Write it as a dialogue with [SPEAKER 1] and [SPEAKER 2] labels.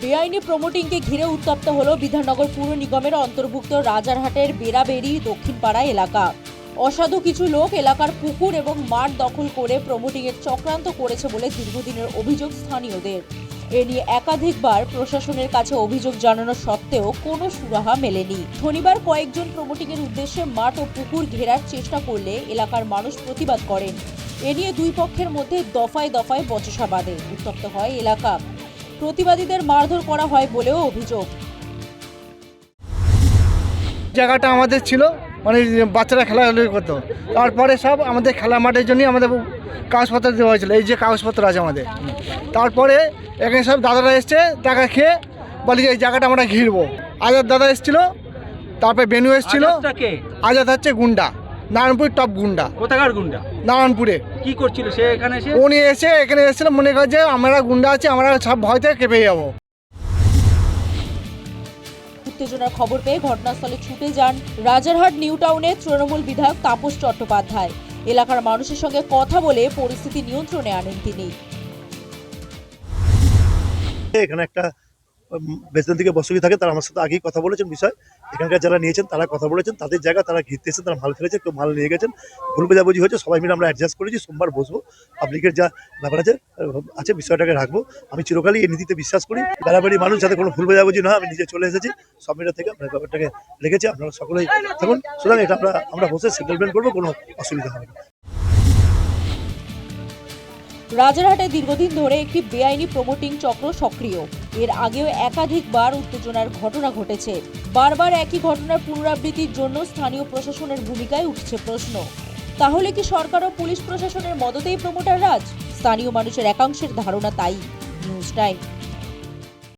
[SPEAKER 1] বেআইনি প্রমোটিংকে ঘিরে উত্তপ্ত হলো বিধাননগর পুর নিগমের অন্তর্ভুক্ত রাজারহাটের বেড়াবেড়ি দক্ষিণপাড়া এলাকা। অসাধু কিছু লোক এলাকার পুকুর এবং মাঠ দখল করে প্রমোটিংয়ের চক্রান্ত করেছে বলে দীর্ঘদিনের অভিযোগ স্থানীয়দের। এ নিয়ে একাধিকবার প্রশাসনের কাছে অভিযোগ জানানো সত্ত্বেও কোনো সুরাহা মেলেনি। শনিবার কয়েকজন প্রমোটিংয়ের উদ্দেশ্যে মাঠ ও পুকুর ঘেরার চেষ্টা করলে এলাকার মানুষ প্রতিবাদ করেন। এ নিয়ে দুই পক্ষের মধ্যে দফায় দফায় বচসা বাধে, উত্তপ্ত হয় এলাকা। প্রতিবাদীদের মারধর করা হয় বলেও অভিযোগ।
[SPEAKER 2] জায়গাটা আমাদের ছিল, মানে বাচ্চারা খেলাধুলা করতো। তারপরে সব আমাদের খেলা মাঠের জন্যই আমাদের কাগজপত্র দেওয়া হয়েছিল, এই যে কাগজপত্র আছে আমাদের। তারপরে এখানে সব দাদারা এসছে, টাকা খেয়ে বলি যে এই জায়গাটা আমরা ঘিরবো। আজাদ দাদা এসেছিল, তারপরে বেনু এসেছিল। আজাদ হচ্ছে গুন্ডা, নারায়ণপুর টপ গুন্ডা।
[SPEAKER 3] কোথাকার গুন্ডা?
[SPEAKER 2] নারায়ণপুরে।
[SPEAKER 3] কি করছিল সে এখানে এসে?
[SPEAKER 2] উনি এখানে এসেছিল, মনে করে যে আমরা গুন্ডা আছি, আমরা সব ভয় থেকে কেঁপে যাবো।
[SPEAKER 1] উত্তেজনার খবর পেয়ে ঘটনাস্থলে ছুটে যান রাজারহাট নিউ টাউনের তৃণমূল বিধায়ক তাপস চট্টোপাধ্যায়। এলাকার মানুষের সঙ্গে কথা বলে পরিস্থিতি নিয়ন্ত্রণে আনেন তিনি।
[SPEAKER 4] এখানে একটা বেতন থেকে বসতি থাকে, তারা আমার সাথে আগেই কথা বলেছেন বিষয়। এখানকার যারা নিয়েছেন তারা কথা বলেছেন, তাদের জায়গা তারা ঘিরতে এসেছেন, তারা মাল ফেলেছে, কেউ মাল নিয়ে গেছেন, ভুল বোঝাবুঝি হয়েছে, সবাই মিলে আমরা অ্যাডজাস্ট করেছি। সোমবার বসবো, পাবলিকের যা ব্যাপার আছে বিষয়টাকে রাখবো। আমি চিরকালই এই নীতিতে বিশ্বাস করি, বেড়াবেড়ি মানুষ যাতে কোনো ভুল বোঝাবুঝি না হয়। আমি নিজে চলে এসেছি সব মিডিয়া থেকে, আমরা ব্যাপারটাকে রেখেছি। আপনারা সকলেই থাকুন, সুতরাং এটা আমরা বসে সেটেলমেন্ট করবো, কোনো অসুবিধা হবে না।
[SPEAKER 1] রাজারহাটে দীর্ঘদিন ধরে একটি বেআইনি প্রমোটিং চক্র সক্রিয়। এর আগেও একাধিকবার উত্তেজনার ঘটনা ঘটেছে। বারবার একই ঘটনার পুনরাবৃত্তির জন্য স্থানীয় প্রশাসনের ভূমিকায় উঠছে প্রশ্ন। তাহলে কি সরকার ও পুলিশ প্রশাসনের মদতেই প্রমোটার রাজ? স্থানীয় মানুষের একাংশের ধারণা তাই। News time.